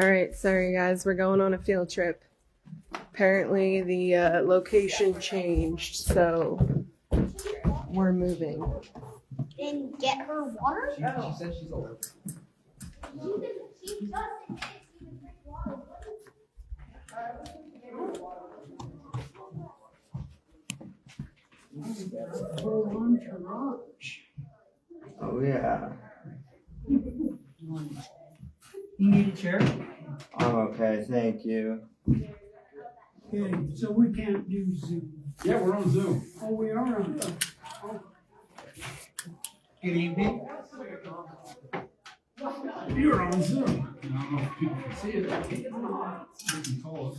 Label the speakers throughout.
Speaker 1: All right, sorry guys, we're going on a field trip. Apparently the location changed, so we're moving.
Speaker 2: Then get her water?
Speaker 3: She said she's allergic.
Speaker 2: She doesn't even drink water.
Speaker 3: Oh yeah.
Speaker 4: You need a chair?
Speaker 3: I'm okay, thank you.
Speaker 4: Okay, so we can't do Zoom.
Speaker 5: Yeah, we're on Zoom.
Speaker 4: Oh, we are on Zoom. Oh.
Speaker 5: Good evening. You're on Zoom. I don't know if people can see it. They can call us.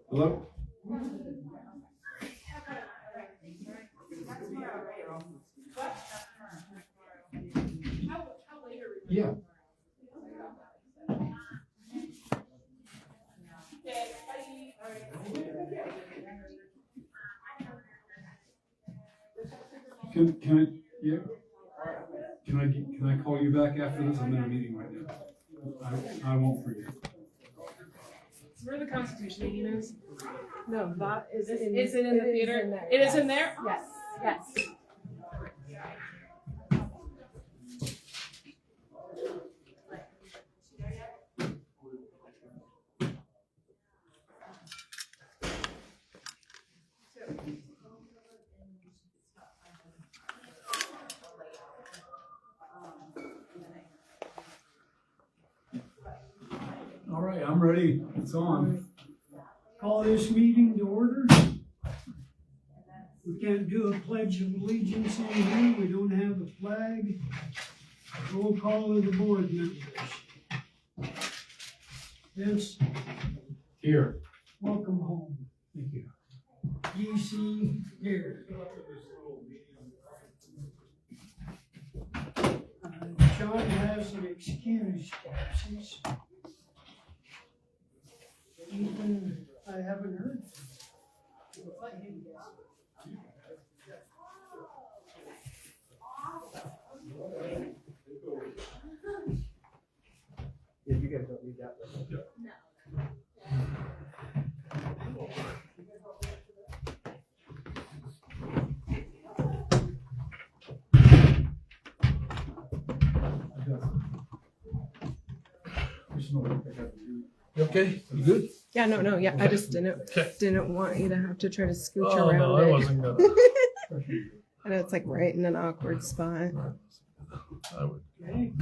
Speaker 5: Hello? Yeah. Can I call you back after this? I'm in a meeting right now. I won't forget.
Speaker 1: Where the Constitution meeting is? No, that is
Speaker 6: Is it in the theater? It is in there?
Speaker 1: Yes, yes.
Speaker 5: All right, I'm ready. It's on.
Speaker 4: Call this meeting to order. We can't do a pledge of allegiance in here. We don't have a flag. Roll call of the board members. Vince,
Speaker 5: Here.
Speaker 4: welcome home.
Speaker 5: Thank you.
Speaker 4: DC, here. John has an excused absence. Ethan, I haven't heard.
Speaker 3: Yeah, you guys don't need that.
Speaker 5: You okay? You good?
Speaker 1: Yeah, no, yeah. I just didn't want you to have to try to scooch
Speaker 5: Oh,
Speaker 1: around
Speaker 5: no,
Speaker 1: it.
Speaker 5: I wasn't gonna.
Speaker 1: I know it's like right in an awkward spot.
Speaker 5: I would.
Speaker 4: Okay,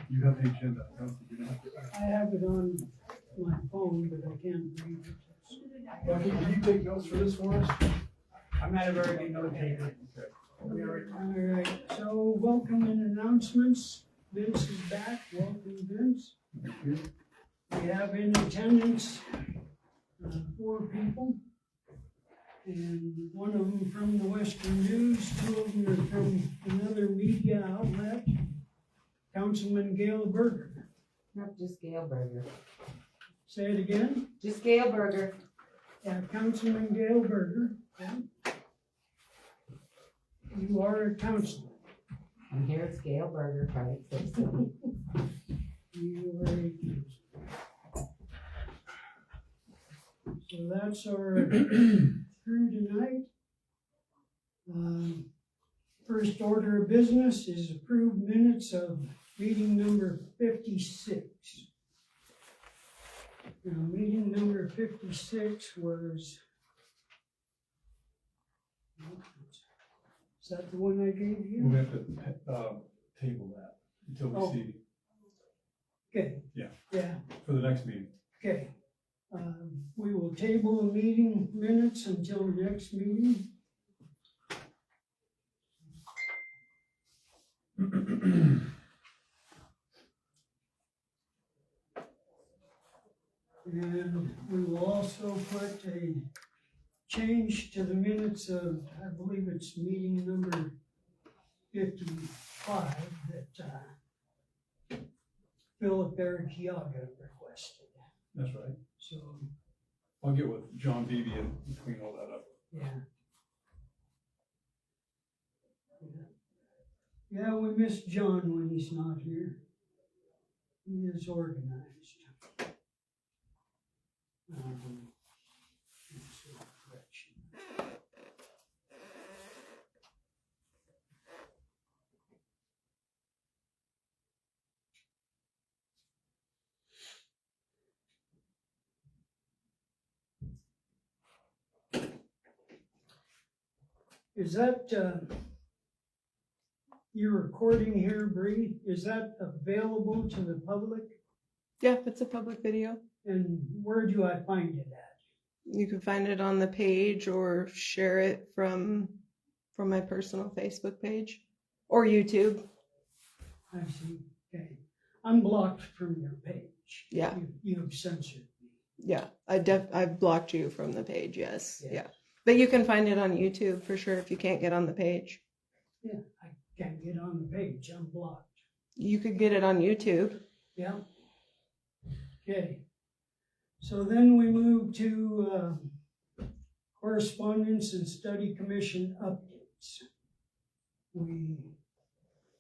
Speaker 5: You have the agenda.
Speaker 4: I have it on my phone, but I can't read it.
Speaker 5: Becky, can you take notes for this for us?
Speaker 4: I'm not a very good note taker. All right, so welcome and announcements. Vince is back. Welcome, Vince. We have in attendance 4 people. And one of them from the Western News, 2 of them are from another media outlet. Councilman Gail Berger.
Speaker 7: Not just Gail Burger.
Speaker 4: Say it again.
Speaker 7: Just Gail Burger.
Speaker 4: Yeah, Councilman Gail Berger. Okay. You are a councilman.
Speaker 7: I'm here at Gail Burger, right? So,
Speaker 4: You are a councilman. So that's our crew tonight. First order of business is approved minutes of meeting number 56. Now, meeting number 56 was, is that the one I gave you?
Speaker 5: We have to, table that until we
Speaker 4: Oh.
Speaker 5: see,
Speaker 4: Okay.
Speaker 5: Yeah.
Speaker 4: Yeah,
Speaker 5: for the next meeting.
Speaker 4: okay. We will table the meeting minutes until the next meeting. And we will also put a change to the minutes of, I believe it's meeting number 55 that Philip Arikiaga requested.
Speaker 5: That's right.
Speaker 4: So,
Speaker 5: I'll get with John Beebe and clean all that up.
Speaker 4: yeah. Yeah, we miss John when he's not here. He is organized. Correction. Is that, your recording here, Bree, is that available to the public?
Speaker 1: Yeah, it's a public video.
Speaker 4: And where do I find it at?
Speaker 1: You can find it on the page or share it from my personal Facebook page or YouTube.
Speaker 4: I see, okay. I'm blocked from your page.
Speaker 1: Yeah.
Speaker 4: You've censored me.
Speaker 1: Yeah, I've blocked you from the page. Yes.
Speaker 4: Yes.
Speaker 1: Yeah. But you can find it on YouTube for sure if you can't get on the page.
Speaker 4: Yeah, I can't get on the page, I'm blocked.
Speaker 1: You could get it on YouTube.
Speaker 4: Yeah. Okay. So then we move to correspondence and study commission updates.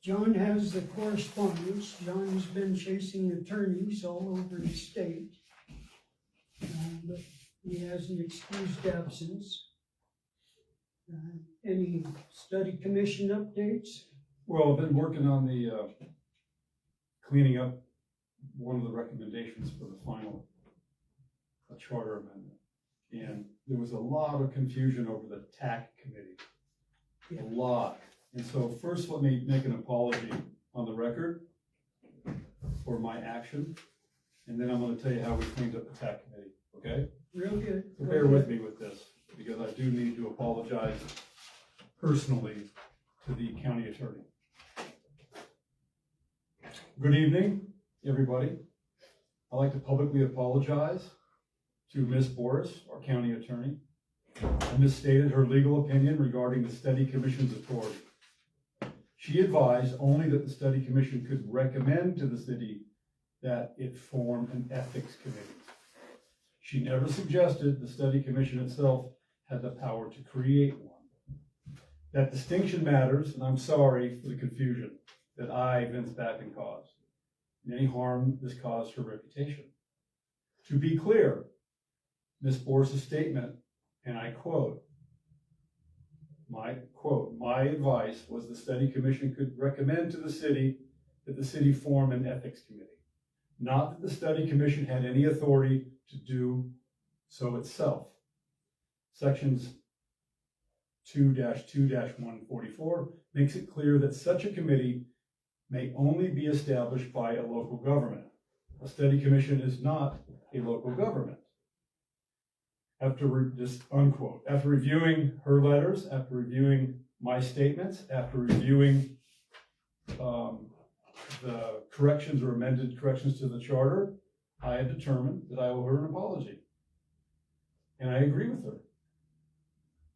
Speaker 4: John has the correspondence. John has been chasing attorneys all over the state. But he has an excused absence. Any study commission updates?
Speaker 5: Well, I've been working on the, cleaning up one of the recommendations for the final charter amendment. And there was a lot of confusion over the TAC committee.
Speaker 4: Yeah.
Speaker 5: A lot. And so first, let me make an apology on the record for my action. And then I'm gonna tell you how we cleaned up the TAC committee, okay?
Speaker 4: Real good.
Speaker 5: So bear with me with this, because I do need to apologize personally to the county attorney. Good evening, everybody. I'd like to publicly apologize to Ms. Boris, our county attorney. I misstated her legal opinion regarding the study commission's authority. She advised only that the study commission could recommend to the city that it form an ethics committee. She never suggested the study commission itself had the power to create one. That distinction matters, and I'm sorry for the confusion that I, Vince Backen, caused, and any harm this caused her reputation. To be clear, Ms. Boris's statement, and I quote, my advice was the study commission could recommend to the city that the city form an ethics committee. Not that the study commission had any authority to do so itself. Sections 2-2-144 makes it clear that such a committee may only be established by a local government. A study commission is not a local government. After reviewing her letters, after reviewing my statements, after reviewing the corrections or amended corrections to the charter, I have determined that I owe her an apology. And I agree with her.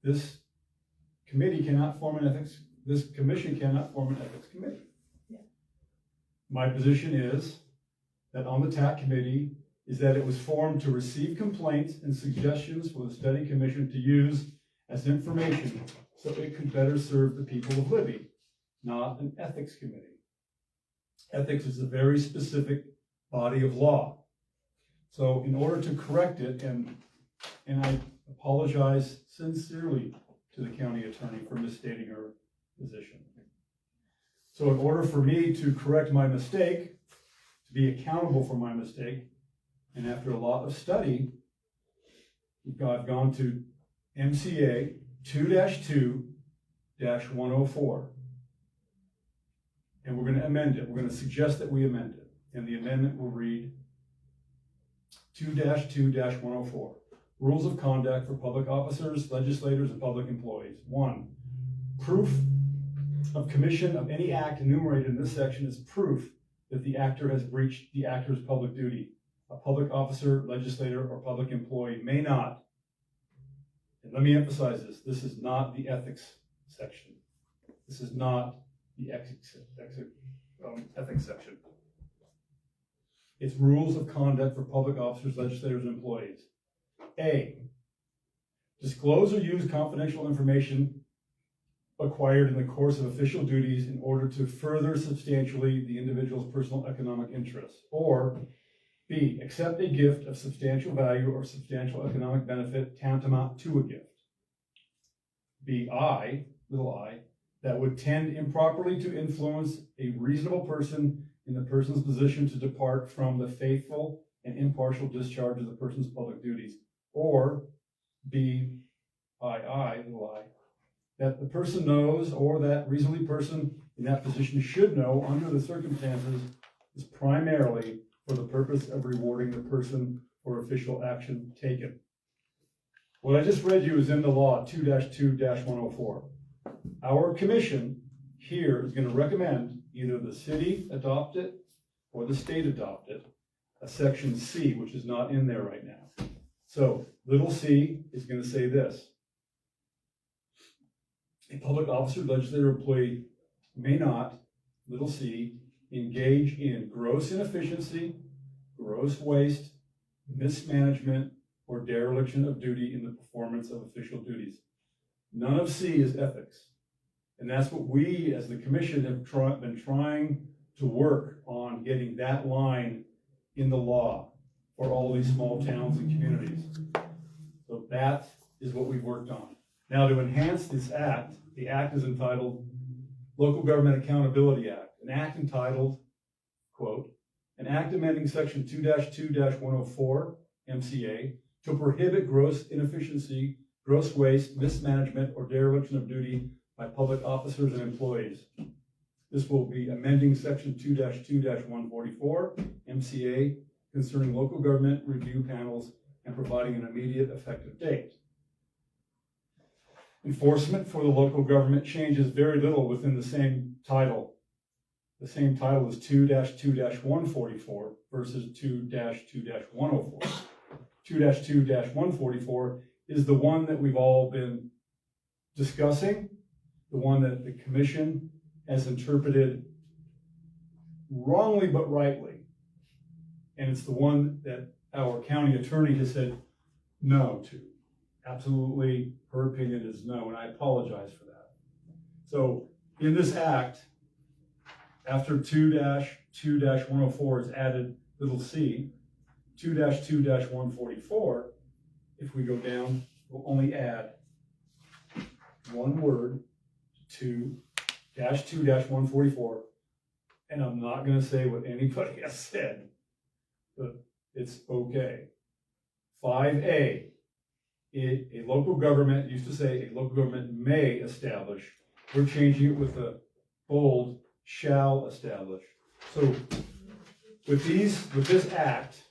Speaker 5: This committee cannot form an ethics, this commission cannot form an ethics committee.
Speaker 7: Yeah.
Speaker 5: My position is that on the TAC committee is that it was formed to receive complaints and suggestions for the study commission to use as information so it could better serve the people of Libby, not an ethics committee. Ethics is a very specific body of law. So in order to correct it, and I apologize sincerely to the county attorney for misstating her position. So in order for me to correct my mistake, to be accountable for my mistake, and after a lot of study, I've gone to MCA 2-2-104. And we're going to amend it. We're going to suggest that we amend it. And the amendment will read 2-2-104. Rules of conduct for public officers, legislators, and public employees. 1. Proof of commission of any act enumerated in this section is proof that the actor has breached the actor's public duty. A public officer, legislator, or public employee may not, and let me emphasize this is not the ethics section. This is not the ethics section. It's rules of conduct for public officers, legislators, and employees. A, disclose or use confidential information acquired in the course of official duties in order to further substantially the individual's personal economic interests. Or B, accept a gift of substantial value or substantial economic benefit tantamount to a gift. B, little I, that would tend improperly to influence a reasonable person in the person's position to depart from the faithful and impartial discharge of the person's public duties. Or B, little I, that the person knows or that reasonably person in that position should know under the circumstances is primarily for the purpose of rewarding the person for official action taken. What I just read you is in the law 2-2-104. Our commission here is going to recommend either the city adopt it or the state adopt it, a section C, which is not in there right now. So little c is going to say this. A public officer, legislator, employee may not, little c, engage in gross inefficiency, gross waste, mismanagement, or dereliction of duty in the performance of official duties. None of C is ethics. And that's what we as the commission have been trying to work on, getting that line in the law for all these small towns and communities. So that is what we've worked on. Now, to enhance this act, the act is entitled Local Government Accountability Act, an act entitled, quote, an act amending section 2-2-104 MCA to prohibit gross inefficiency, gross waste, mismanagement, or dereliction of duty by public officers and employees. This will be amending section 2-2-144 MCA concerning local government review panels and providing an immediate effective date. Enforcement for the local government changes very little within the same title. The same title is 2-2-144 versus 2-2-104. 2-2-144 is the one that we've all been discussing, the one that the commission has interpreted wrongly but rightly And it's the one that our county attorney has said no to. Absolutely, her opinion is no, and I apologize for that. So in this act, after 2-2-104 is added little c, 2-2-144, if we go down, we'll only add one word, 2-2-144, and I'm not gonna say what anybody has said, but it's okay. 5A, a local government, used to say a local government may establish. We're changing it with a bold, shall establish. So with this act,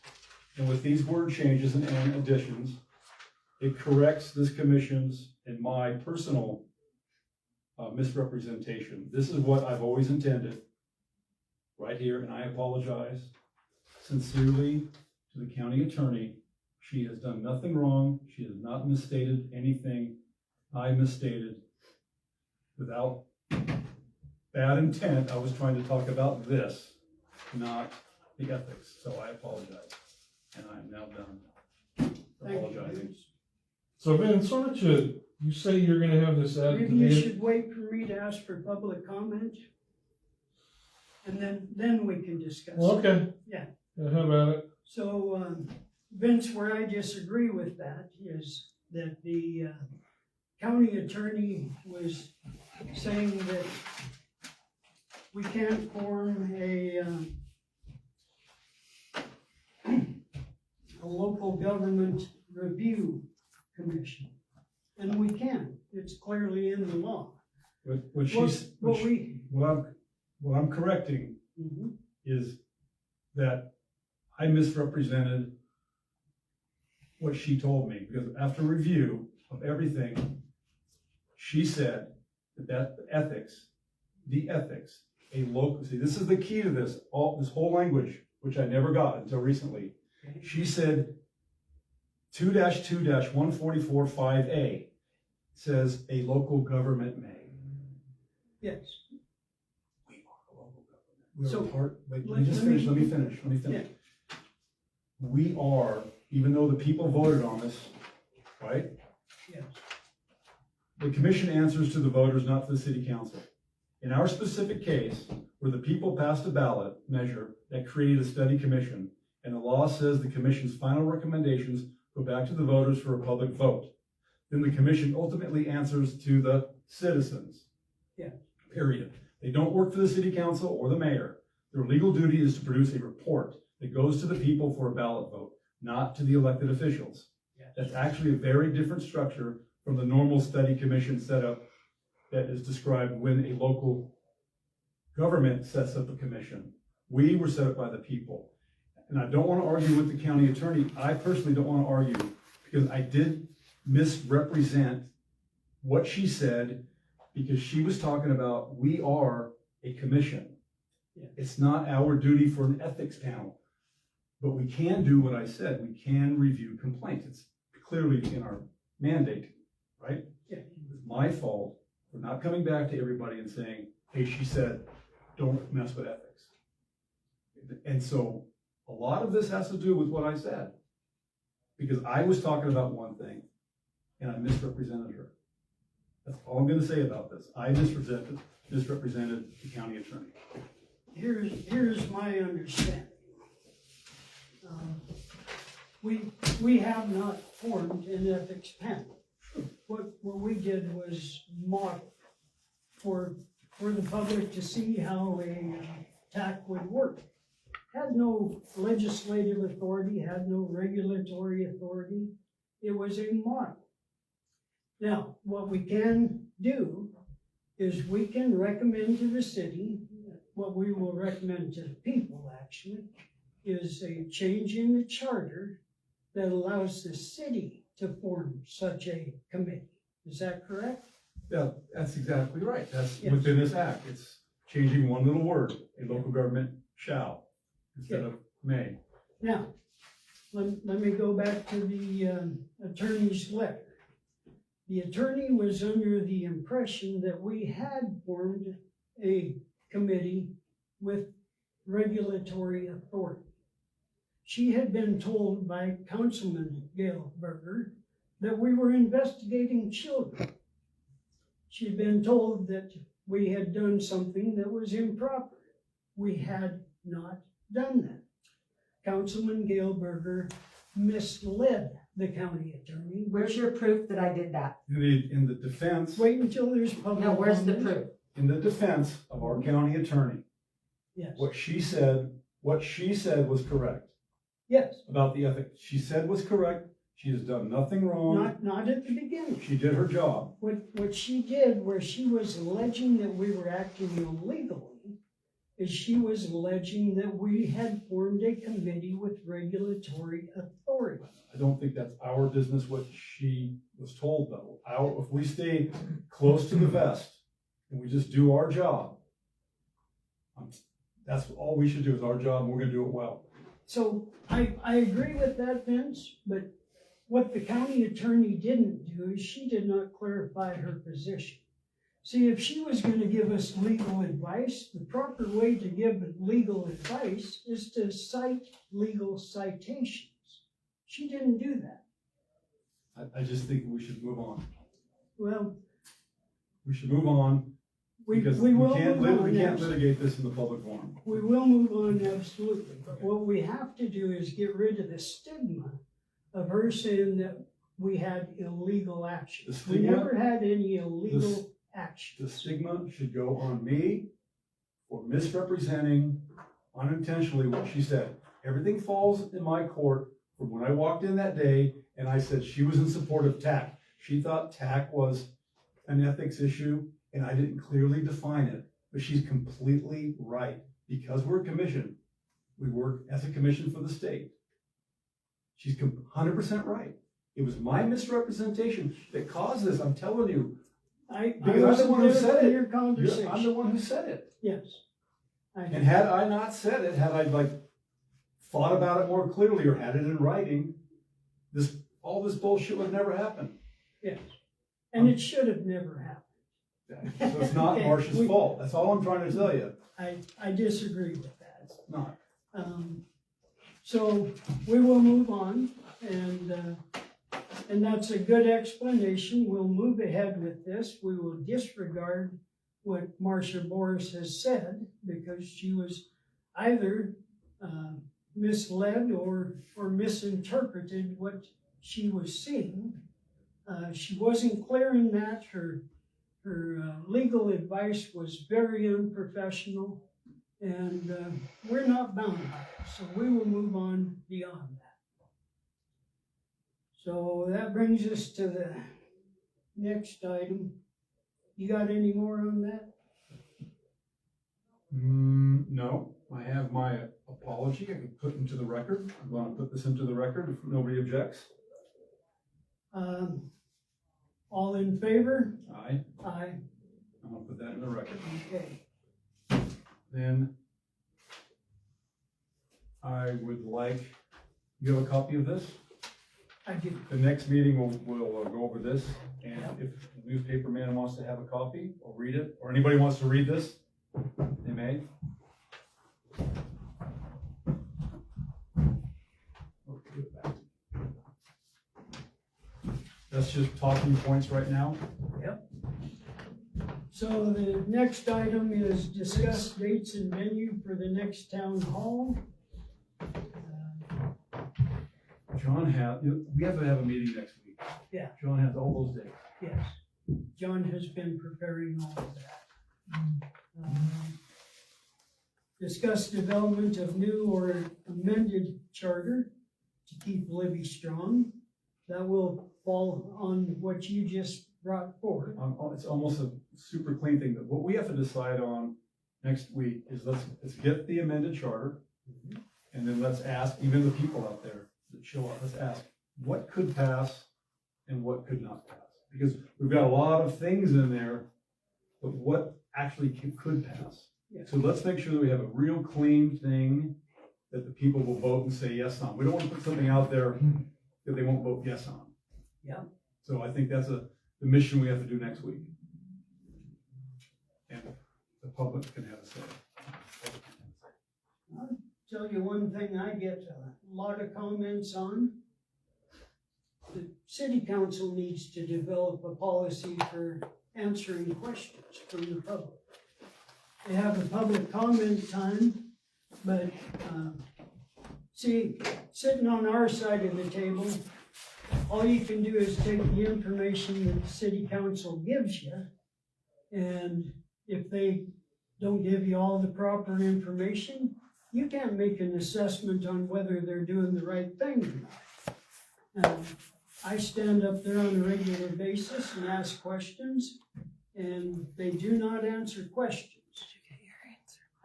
Speaker 5: and with these word changes and additions, it corrects this commission's and my personal misrepresentation. This is what I've always intended, right here, and I apologize sincerely to the county attorney. She has done nothing wrong. She has not misstated anything I misstated. Without bad intent, I was trying to talk about this, not the ethics. So I apologize, and I am now done apologizing.
Speaker 8: So Vince, why don't you say you're gonna have this added to
Speaker 4: Maybe you
Speaker 8: the,
Speaker 4: should wait for me to ask for public comment. And then we can discuss.
Speaker 8: well, okay.
Speaker 4: Yeah.
Speaker 8: How about it?
Speaker 4: So, Vince, where I disagree with that is that the county attorney was saying that we can't form a local government review commission. And we can. It's clearly in the law.
Speaker 5: What I'm correcting
Speaker 4: Mhm.
Speaker 5: is that I misrepresented what she told me, because after review of everything, she said that the ethics, a local, see, this is the key to this whole language, which I never got until recently.
Speaker 4: Okay.
Speaker 5: She said 2-2-144 5A says a local government may.
Speaker 4: Yes.
Speaker 5: We are a local government. We're
Speaker 4: So,
Speaker 5: a part, wait,
Speaker 4: let
Speaker 5: let me finish. We are, even though the people voted on us, right?
Speaker 4: Yes.
Speaker 5: The commission answers to the voters, not to the city council. In our specific case, where the people passed a ballot measure that created a study commission, and the law says the commission's final recommendations go back to the voters for a public vote, then the commission ultimately answers to the citizens.
Speaker 4: Yeah.
Speaker 5: Period. They don't work for the city council or the mayor. Their legal duty is to produce a report that goes to the people for a ballot vote, not to the elected officials.
Speaker 4: Yes.
Speaker 5: That's actually a very different structure from the normal study commission setup that is described when a local government sets up a commission. We were set up by the people. And I don't want to argue with the county attorney. I personally don't want to argue, because I did misrepresent what she said, because she was talking about we are a commission.
Speaker 4: Yeah.
Speaker 5: It's not our duty for an ethics panel, but we can do what I said. We can review complaints. It's clearly in our mandate, right?
Speaker 4: Yeah.
Speaker 5: It was my fault for not coming back to everybody and saying, hey, she said, don't mess with ethics. And so a lot of this has to do with what I said, because I was talking about one thing and I misrepresented her. That's all I'm going to say about this. I misrepresented the county attorney.
Speaker 4: Here's my understanding. We have not formed an ethics panel. What we did was model for the public to see how a TAC would work. Had no legislative authority, had no regulatory authority. It was a model. Now, what we can do is we can recommend to the city, what we will recommend to the people actually, is a change in the charter that allows the city to form such a committee. Is that correct?
Speaker 5: Yeah, that's exactly right. That's
Speaker 4: Yes.
Speaker 5: within this act. It's changing one little word, a local government shall, instead of may.
Speaker 4: Now, let me go back to the attorney's letter. The attorney was under the impression that we had formed a committee with regulatory authority. she had been told by Councilman Gail Berger that we were investigating children. She'd been told that we had done something that was improper. We had not done that. Councilman Gail Berger misled the county attorney.
Speaker 7: Where's your proof that I did that?
Speaker 5: In the defense,
Speaker 4: Wait until there's public
Speaker 7: No, where's the
Speaker 4: comment.
Speaker 7: proof?
Speaker 5: in the defense of our county attorney,
Speaker 4: Yes,
Speaker 5: what she said was correct
Speaker 4: yes,
Speaker 5: about the ethics. She said was correct. She has done nothing wrong.
Speaker 4: not at the beginning.
Speaker 5: She did her job.
Speaker 4: What she did, where she was alleging that we were acting illegally, is she was alleging that we had formed a committee with regulatory authority.
Speaker 5: I don't think that's our business what she was told though. If we stay close to the vest and we just do our job, that's all we should do is our job and we're gonna do it well.
Speaker 4: So I agree with that, Vince, but what the county attorney didn't do is she did not clarify her position. See, if she was going to give us legal advice, the proper way to give legal advice is to cite legal citations. She didn't do that.
Speaker 5: I just think we should move on.
Speaker 4: Well,
Speaker 5: We should move on
Speaker 4: we
Speaker 5: because
Speaker 4: will
Speaker 5: we can't
Speaker 4: move on.
Speaker 5: litigate this in the public forum.
Speaker 4: We will move on, absolutely. But what we have to do is get rid of the stigma of her saying that we had illegal action.
Speaker 5: The
Speaker 4: We
Speaker 5: stigma-
Speaker 4: never had any illegal action.
Speaker 5: The stigma should go on me for misrepresenting unintentionally what she said. Everything falls in my court from when I walked in that day and I said she was in support of TAC. She thought TAC was an ethics issue and I didn't clearly define it, but she's completely right. Because we're a commission, we work as a commission for the state. She's 100% right. It was my misrepresentation that caused this, I'm telling you. Because I'm the one who said it.
Speaker 4: Your
Speaker 5: I'm the
Speaker 4: conversation.
Speaker 5: one who said it.
Speaker 4: Yes.
Speaker 5: And had I not said it, had I thought about it more clearly or had it in writing, all this bullshit would have never happened.
Speaker 4: Yes. And it should have never happened.
Speaker 5: So it's not
Speaker 4: Okay,
Speaker 5: Marcia's
Speaker 4: we-
Speaker 5: fault. That's all I'm trying to tell you.
Speaker 4: I disagree with that.
Speaker 5: It's not.
Speaker 4: So we will move on and that's a good explanation. We'll move ahead with this. We will disregard what Marcia Boris has said because she was either misled or misinterpreted what she was seeing. She wasn't clear in that. Her legal advice was very unprofessional, and we're not bound by it, so we will move on beyond that. So that brings us to the next item. You got any more on that?
Speaker 5: No, I have my apology. I can put into the record. I'm going to put this into the record if nobody objects.
Speaker 4: All in favor?
Speaker 5: Aye.
Speaker 4: Aye.
Speaker 5: I'm going to put that in the record.
Speaker 4: Okay.
Speaker 5: Then I would like, you have a copy of this?
Speaker 4: I do.
Speaker 5: The next meeting we'll go over this, and if the newspaper man wants to have a copy or read it, or anybody wants to read this, they may. That's just talking points right now.
Speaker 4: So the next item is discuss dates and venue for the next town hall.
Speaker 5: John we have to have a meeting next week.
Speaker 4: Yeah.
Speaker 5: John has all those dates.
Speaker 4: Yes, John has been preparing all of that. Discuss development of new or amended charter to keep Libby strong. That will fall on what you just brought forward.
Speaker 5: It's almost a super clean thing. What we have to decide on next week is let's get the amended charter, and then let's ask even the people out there that show up. Let's ask what could pass and what could not pass, because we've got a lot of things in there, but what actually could pass.
Speaker 4: Yeah.
Speaker 5: So let's make sure that we have a real clean thing that the people will vote and say yes on. We don't want to put something out there that they won't vote yes on.
Speaker 4: Yeah.
Speaker 5: So I think that's the mission we have to do next week. And the public can have a say.
Speaker 4: tell you one thing I get a lot of comments on. The city council needs to develop a policy for answering questions from the public. They have a public comment time, but, see, sitting on our side of the table, all you can do is take the information that the city council gives you, and if they don't give you all the proper information, you can't make an assessment on whether they're doing the right thing or not. I stand up there on a regular basis and ask questions, and they do not answer questions.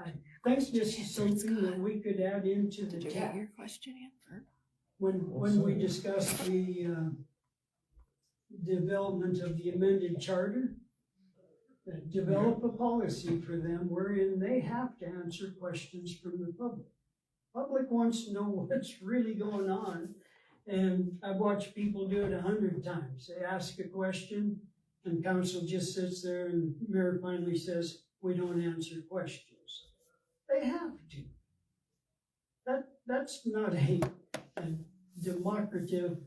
Speaker 4: I think this is something that we could add into the chat.
Speaker 1: your question answered?
Speaker 4: When we discuss the development of the amended charter, develop a policy for them wherein they have to answer questions from the public. Public wants to know what's really going on, and I've watched people do it 100 times. They ask a question, and council just sits there, and the mayor finally says, "We don't answer questions." They have to. That's not a democratic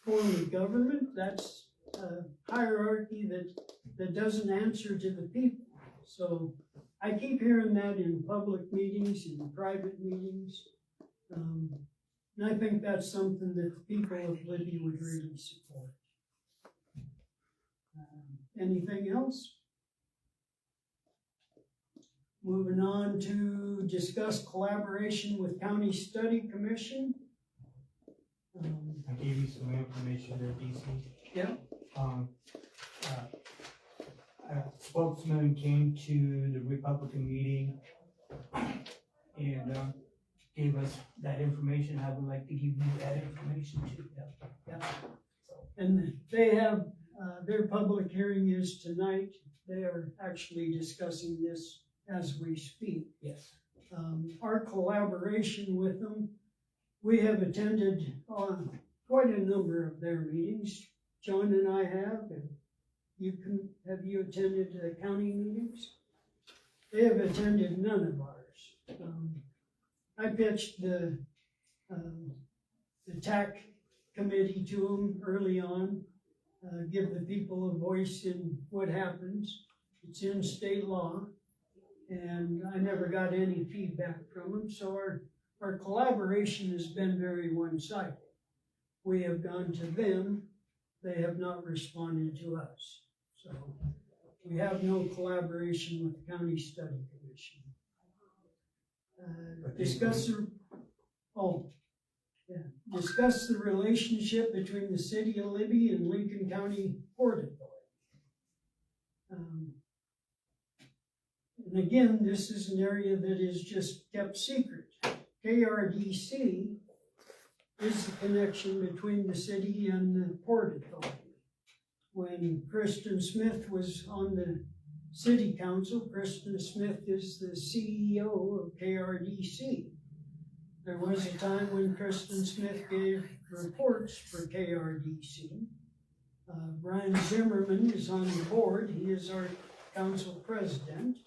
Speaker 4: form of government. That's a hierarchy that doesn't answer to the people. So I keep hearing that in public meetings, in private meetings. And I think that's something that the people of Libby would really support. Anything else? Moving on to discuss collaboration with County Study Commission.
Speaker 9: I gave you some information there, DC.
Speaker 4: Yeah.
Speaker 9: A spokesman came to the Republican meeting and gave us that information. I would like to give you that information too.
Speaker 4: Yeah. And they have, their public hearing is tonight. They are actually discussing this as we speak.
Speaker 9: Yes.
Speaker 4: Our collaboration with them, we have attended quite a number of their meetings. John and I have, and have you attended the county meetings? They have attended none of ours. I pitched the TAC committee to them early on, give the people a voice in what happens. It's in state law, and I never got any feedback from them, so our collaboration has been very one-sided. We have gone to them, they have not responded to us. So we have no collaboration with the County Study Commission. Discuss the relationship between the city of Libby and Lincoln County Port Authority. And again, this is an area that is just kept secret. KRDC is the connection between the city and the Port Authority. When Kristen Smith was on the city council, Kristen Smith is the CEO of KRDC. There was a time when Kristen Smith gave reports for KRDC. Brian Zimmerman is on the board. He is our council president.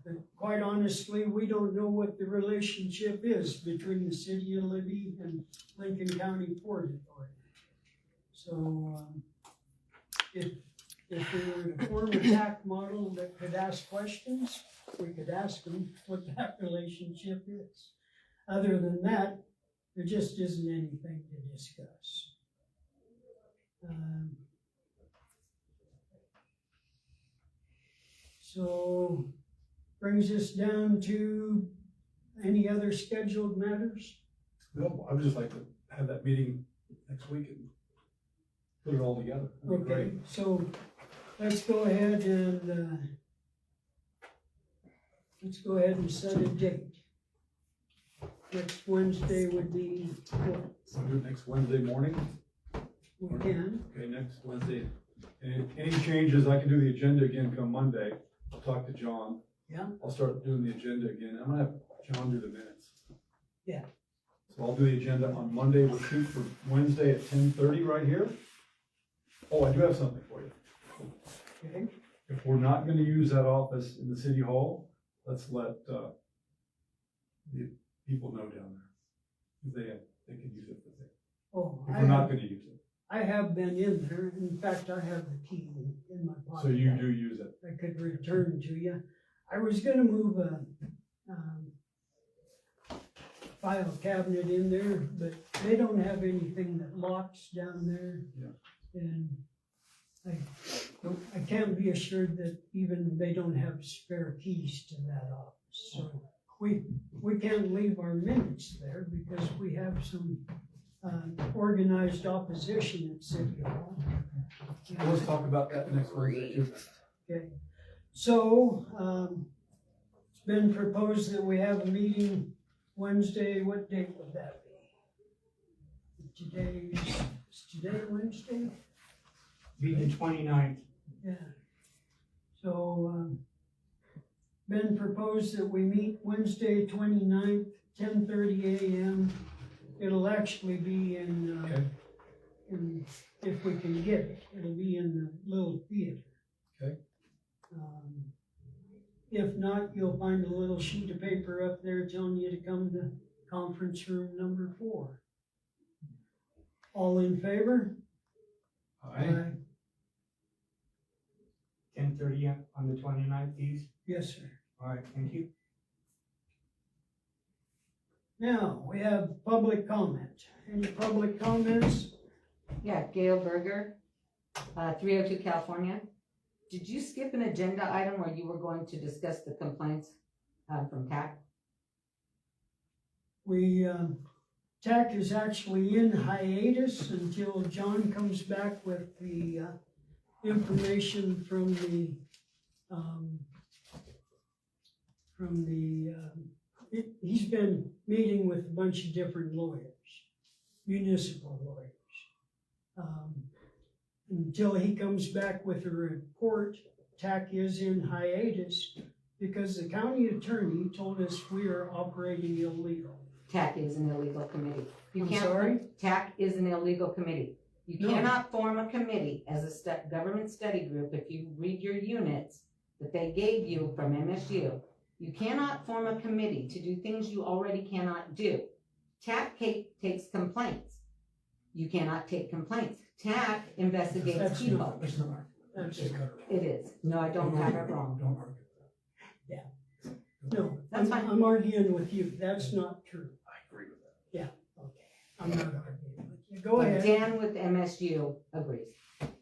Speaker 4: But quite honestly, we don't know what the relationship is between the city of Libby and Lincoln County Port Authority. So if we were to form a TAC model that could ask questions, we could ask them what that relationship is. Other than that, there just isn't anything to discuss. So brings us down to any other scheduled matters?
Speaker 5: No, I would just like to have that meeting next week and put it all together. That'd be
Speaker 4: Okay,
Speaker 5: great.
Speaker 4: so let's go ahead and set a date. Next Wednesday would be, what,
Speaker 5: So do it next Wednesday morning.
Speaker 4: we can,
Speaker 5: Okay, next Wednesday. And any changes, I can do the agenda again come Monday. I'll talk to John.
Speaker 4: yeah?
Speaker 5: I'll start doing the agenda again. I'm gonna have John do the minutes.
Speaker 4: Yeah.
Speaker 5: So I'll do the agenda on Monday. We'll shoot for Wednesday at 10:30 right here. Oh, I do have something for you.
Speaker 4: Okay,
Speaker 5: If we're not gonna use that office in the city hall, let's let the people know down there. They can use it if
Speaker 4: Oh,
Speaker 5: we're not gonna use it.
Speaker 4: I have been in there. In fact, I have the key in my pocket.
Speaker 5: So you do use it.
Speaker 4: I could return to you. I was gonna move a file cabinet in there, but they don't have anything that locks down there.
Speaker 5: Yeah.
Speaker 4: And I can't be assured that even they don't have spare keys to that office. So we can't leave our minutes there because we have some organized opposition at City Hall.
Speaker 5: Well, let's talk about that next week.
Speaker 4: Okay, so, it's been proposed that we have a meeting Wednesday. What date would that be? Is today Wednesday?
Speaker 9: Be the 29th.
Speaker 4: Yeah. So, been proposed that we meet Wednesday, 29th, 10:30 a.m. It'll actually be in, if we can get it, it'll be in the little theater.
Speaker 5: Okay.
Speaker 4: If not, you'll find a little sheet of paper up there telling you to come to conference room number 4. All in favor?
Speaker 5: Aye.
Speaker 9: 10:30 on the 29th, please.
Speaker 4: Yes, sir.
Speaker 9: All right, thank you.
Speaker 4: Now, we have public comment. Any public comments?
Speaker 7: Yeah, Gail Berger, 302 California. Did you skip an agenda item where you were going to discuss the complaints from TAC?
Speaker 4: TAC is actually in hiatus until John comes back with the information from he's been meeting with a bunch of different lawyers, municipal lawyers. Until he comes back with a report, TAC is in hiatus because the county attorney told us we are operating illegal.
Speaker 7: TAC is an illegal committee.
Speaker 4: I'm sorry?
Speaker 7: TAC is an illegal committee. You
Speaker 4: No.
Speaker 7: cannot form a committee as a government study group. If you read your units that they gave you from MSU, you cannot form a committee to do things you already cannot do. TAC takes complaints. You cannot take complaints. TAC investigates
Speaker 4: That's
Speaker 7: people.
Speaker 4: not- That's,
Speaker 7: It is. No, I don't have it wrong.
Speaker 5: Don't argue.
Speaker 4: no,
Speaker 7: That's fine.
Speaker 4: I'm arguing with you. That's not true.
Speaker 5: I agree with that.
Speaker 4: Okay, I'm not arguing with you. Go
Speaker 7: But
Speaker 4: ahead.
Speaker 7: Dan with MSU agrees.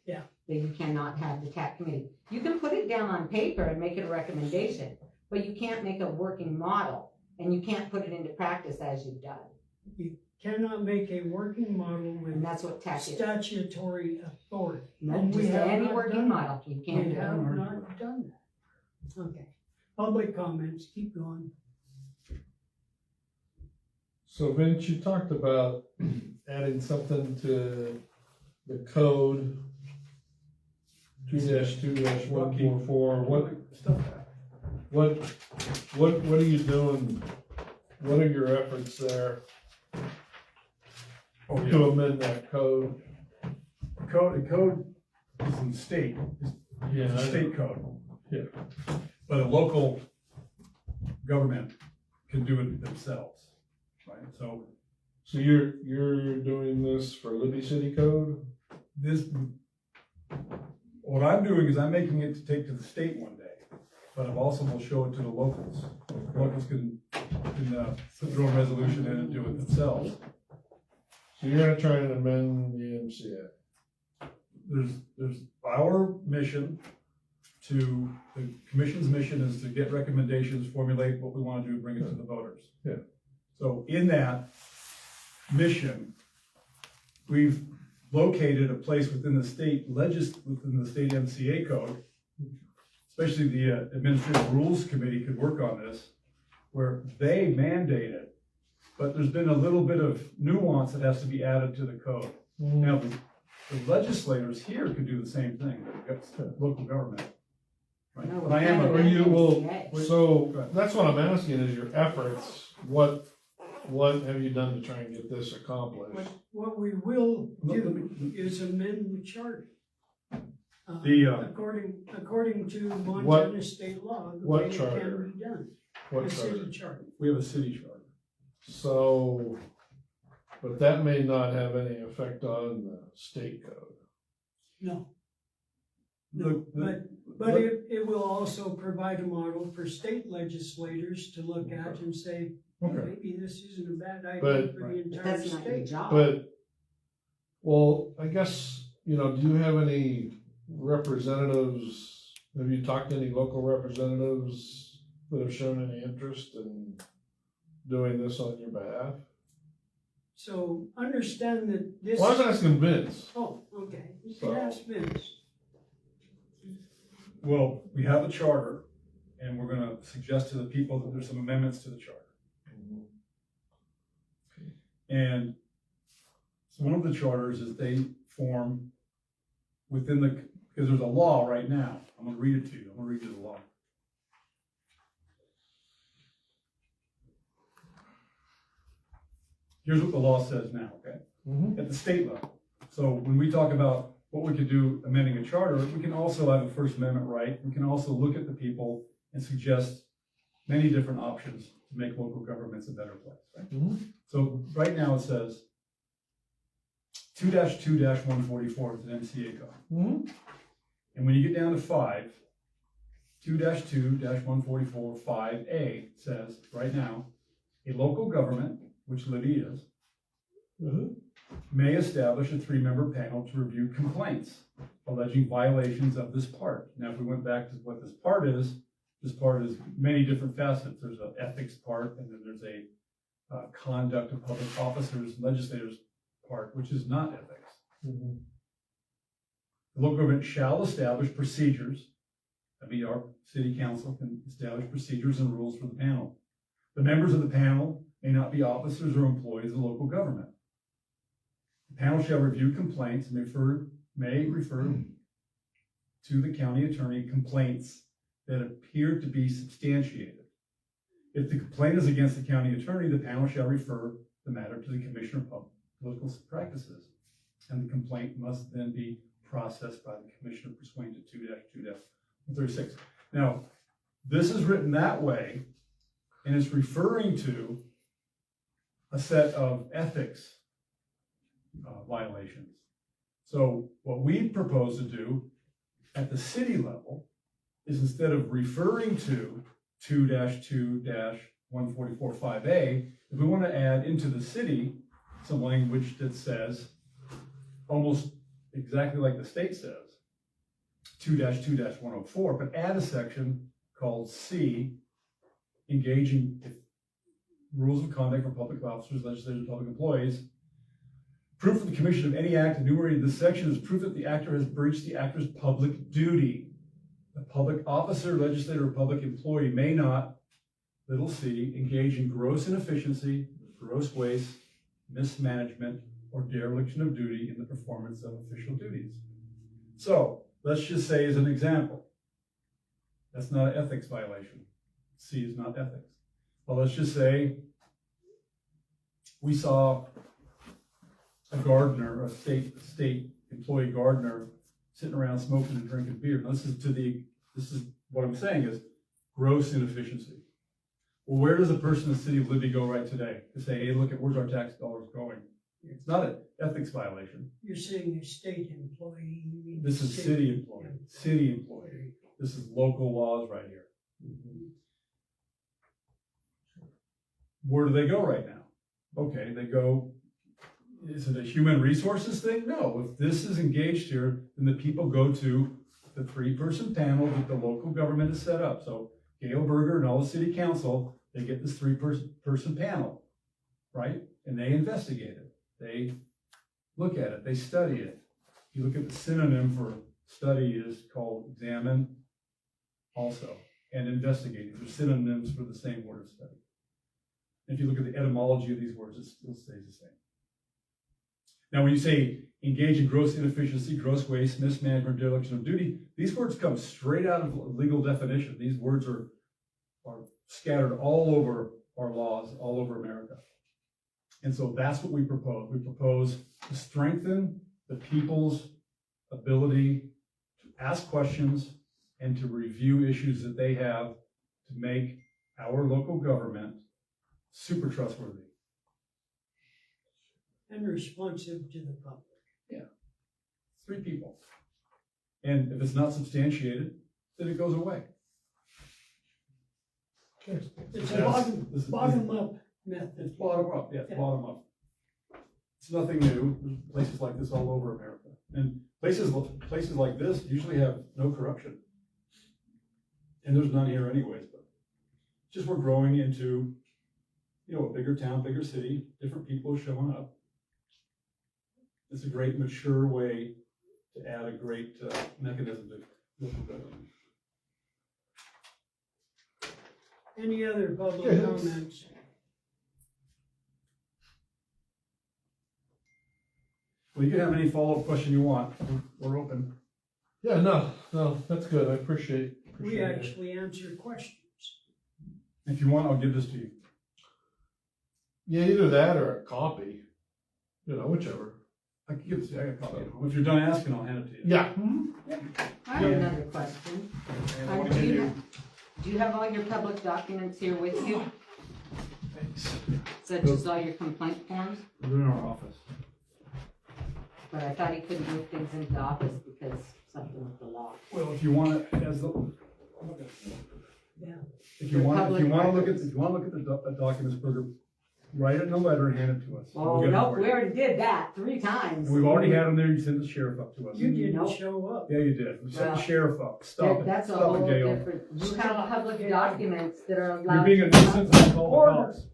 Speaker 4: Yeah.
Speaker 7: That you cannot have the TAC committee. You can put it down on paper and make it a recommendation, but you can't make a working model, and you can't put it into practice as you've done.
Speaker 4: Cannot make a working model
Speaker 7: And
Speaker 4: with
Speaker 7: that's what TAC is.
Speaker 4: statutory authority.
Speaker 7: Not
Speaker 4: And we
Speaker 7: just
Speaker 4: have
Speaker 7: any
Speaker 4: not
Speaker 7: working
Speaker 4: done
Speaker 7: model, you
Speaker 4: We
Speaker 7: can't do
Speaker 4: have
Speaker 7: it.
Speaker 4: not done that. Okay. Public comments, keep going.
Speaker 8: So Vince, you talked about adding something to the code 2-2-144. What are you doing? What are your efforts there
Speaker 5: Oh,
Speaker 8: to amend that code?
Speaker 5: The code is in state,
Speaker 8: Yeah,
Speaker 5: it's a state code.
Speaker 8: Yeah.
Speaker 5: But a local government can do it themselves, right? So
Speaker 8: So you're doing this for Libby City Code?
Speaker 5: what I'm doing is I'm making it to take to the state one day, but I also will show it to the locals. Locals can throw a resolution in and do it themselves.
Speaker 8: So you're gonna try and amend the MCA?
Speaker 5: There's our mission the commission's mission is to get recommendations, formulate what we want to do, bring it to the voters.
Speaker 8: Yeah.
Speaker 5: So in that mission, we've located a place within the state MCA code, especially the Administrative Rules Committee could work on this, where they mandate it, but there's been a little bit of nuance that has to be added to the code. Now, the legislators here could do the same thing, local government. Right?
Speaker 7: No,
Speaker 5: But I am
Speaker 8: Or
Speaker 5: a,
Speaker 8: you will,
Speaker 7: MCA.
Speaker 8: so that's what I'm asking is your efforts, what have you done to try and get this accomplished?
Speaker 4: What we will do is amend the charter. According to Montana state law, the
Speaker 8: what
Speaker 4: way it
Speaker 8: charter?
Speaker 4: can be done.
Speaker 8: What
Speaker 4: The city
Speaker 8: charter?
Speaker 4: charter.
Speaker 5: we have a city charter.
Speaker 8: So, but that may not have any effect on the state code.
Speaker 4: No. No, but it will also provide a model for state legislators to look at and say,
Speaker 8: Okay.
Speaker 4: maybe this isn't a bad idea
Speaker 8: But-
Speaker 4: for the
Speaker 7: But
Speaker 4: entire
Speaker 7: that's not your
Speaker 4: state.
Speaker 7: job.
Speaker 8: But, well, I guess, you know, do you have any representatives, have you talked to any local representatives that have shown any interest in doing this on your behalf?
Speaker 4: So understand that this.
Speaker 8: Well, I was asking Vince.
Speaker 4: Oh, okay, you
Speaker 8: So-
Speaker 4: can ask Vince.
Speaker 5: Well, we have a charter, and we're gonna suggest to the people that there's some amendments to the charter. And so one of the charters is they form within the, because there's a law right now. I'm gonna read it to you. I'm gonna read you the law. Here's what the law says now, okay?
Speaker 8: Mhm.
Speaker 5: At the state level. So when we talk about what we could do amending a charter, we can also have a First Amendment right. We can also look at the people and suggest many different options to make local governments a better place, right?
Speaker 8: Mhm.
Speaker 5: So right now it says 2-2-144 is an MCA code.
Speaker 8: Mhm.
Speaker 5: And when you get down to 5, 2-2-144 5A says, right now, a local government, which Libby is,
Speaker 8: Mhm.
Speaker 5: may establish a 3-member panel to review complaints alleging violations of this part. Now, if we went back to what this part is many different facets. There's an ethics part, and then there's a conduct of public officers, legislators part, which is not ethics.
Speaker 8: Mhm.
Speaker 5: The local government shall establish procedures. I mean, our city council can establish procedures and rules for the panel. The members of the panel may not be officers or employees of the local government. The panel shall review complaints and may refer to the county attorney complaints that appear to be substantiated. If the complaint is against the county attorney, the panel shall refer the matter to the Commissioner of Public Political Practices. And the complaint must then be processed by the Commissioner pursuant to 2-2-136. Now, this is written that way, and it's referring to a set of ethics violations. So what we propose to do at the city level is, instead of referring to 2-2-144 5A, if we want to add into the city some language that says, almost exactly like the state says, 2-2-104, but add a section called C, engaging rules of conduct for public officers, legislators, and public employees. Proof of the commission of any act enumerated in this section is proof that the actor has breached the actor's public duty. A public officer, legislator, or public employee may not, little c, engage in gross inefficiency, gross waste, mismanagement, or dereliction of duty in the performance of official duties. So, let's just say as an example, that's not an ethics violation. C is not ethics. Well, let's just say we saw a gardener, a state employee gardener, sitting around smoking and drinking beer. Now, this is what I'm saying is gross inefficiency. Well, where does a person in the city of Libby go right today to say, hey, look at where's our tax dollars going? It's not an ethics violation.
Speaker 4: You're saying a state employee. You mean
Speaker 5: This is city employee, city employee. This is local laws right here. Where do they go right now? Okay, they go, is it a human resources thing? No, if this is engaged here, then the people go to the 3-person panel that the local government has set up. So Gail Berger and all the city council, they get this 3-person panel, right? And they investigate it. They look at it, they study it. You look at the synonym for study is called examine also, and investigate. These are synonyms for the same word, study. If you look at the etymology of these words, it still stays the same. Now, when you say engage in gross inefficiency, gross waste, mismanagement, dereliction of duty, these words come straight out of legal definition. These words are scattered all over our laws, all over America. And so that's what we propose. We propose to strengthen the people's ability to ask questions and to review issues that they have to make our local government super trustworthy.
Speaker 4: and responsive to the public.
Speaker 5: 3 people. And if it's not substantiated, then it goes away.
Speaker 4: It's a
Speaker 5: That's- this is-
Speaker 4: bottom-up method.
Speaker 5: It's bottom up, yeah, it's
Speaker 4: Yeah.
Speaker 5: bottom up. It's nothing new, there's places like this all over America. And places like this usually have no corruption. And there's none here anyways, but just we're growing into, a bigger town, bigger city, different people showing up. It's a great mature way to add a great mechanism to local government.
Speaker 4: Any other public
Speaker 8: Yes.
Speaker 4: comments?
Speaker 5: Well, you can have any follow-up question you want, we're open.
Speaker 8: Yeah, no, that's good, I appreciate
Speaker 4: We
Speaker 8: it.
Speaker 4: actually answer questions.
Speaker 5: If you want, I'll give this to you.
Speaker 8: Yeah, either that or a copy, whichever.
Speaker 5: I can give it to you, I got a copy. If you're done asking, I'll hand it to you.
Speaker 8: Yeah.
Speaker 7: I have another question.
Speaker 5: And I wanna give you-
Speaker 7: Do you have all your public documents here with you,
Speaker 5: Thanks.
Speaker 7: such as all your complaint forms?
Speaker 5: They're in our office.
Speaker 7: But I thought he couldn't move things into the office because something with the law.
Speaker 5: Well, if you want it as the.
Speaker 4: Yeah.
Speaker 5: If you want to look at the documents, Berger, write it in a letter and hand it to us.
Speaker 7: Oh,
Speaker 5: We'll get it
Speaker 7: no,
Speaker 5: for
Speaker 7: we
Speaker 5: you.
Speaker 7: already did that 3 times.
Speaker 5: And we've already had them there, you sent the sheriff up to us.
Speaker 4: You didn't
Speaker 7: Nope.
Speaker 4: show up.
Speaker 5: Yeah, you did, we sent the
Speaker 7: Well,
Speaker 5: sheriff up, stop it,
Speaker 7: That's a
Speaker 5: stop
Speaker 7: whole
Speaker 5: it, Gail.
Speaker 7: different, you have public documents that are
Speaker 5: You're
Speaker 7: allowed.
Speaker 5: being a
Speaker 7: to come
Speaker 5: nuisance, I'll call the
Speaker 4: Order.
Speaker 5: cops.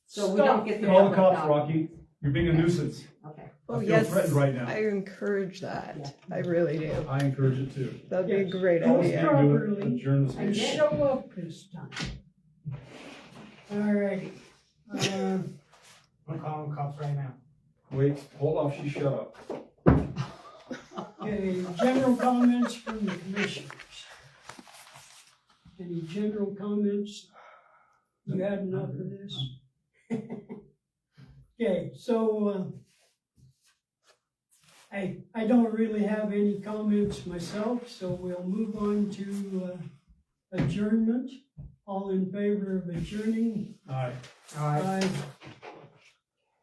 Speaker 7: So we don't get the
Speaker 5: Call the
Speaker 7: public
Speaker 5: cops,
Speaker 7: documents.
Speaker 5: Rocky, you're being a nuisance.
Speaker 7: Okay.
Speaker 1: Oh,
Speaker 5: I feel
Speaker 1: yes.
Speaker 5: threatened right now.
Speaker 1: I encourage that. I really do.
Speaker 5: I encourage it too.
Speaker 1: That'd be a
Speaker 4: Yes.
Speaker 1: great
Speaker 4: Go
Speaker 1: idea.
Speaker 4: properly
Speaker 5: Adjourn this
Speaker 4: and
Speaker 5: meeting.
Speaker 4: show up this time. All righty.
Speaker 9: I'm calling the cops right now.
Speaker 5: Wait, hold off, she shut up.
Speaker 4: Okay, general comments from the commissioners. Any general comments? You had enough of this? Okay, so, I don't really have any comments myself, so we'll move on to, adjournment. All in favor of adjourning?
Speaker 5: Aye,
Speaker 4: Aye.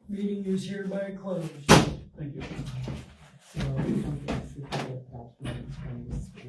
Speaker 4: Meeting is hereby closed.
Speaker 5: thank you.
Speaker 7: So, we don't get secret documents from the school.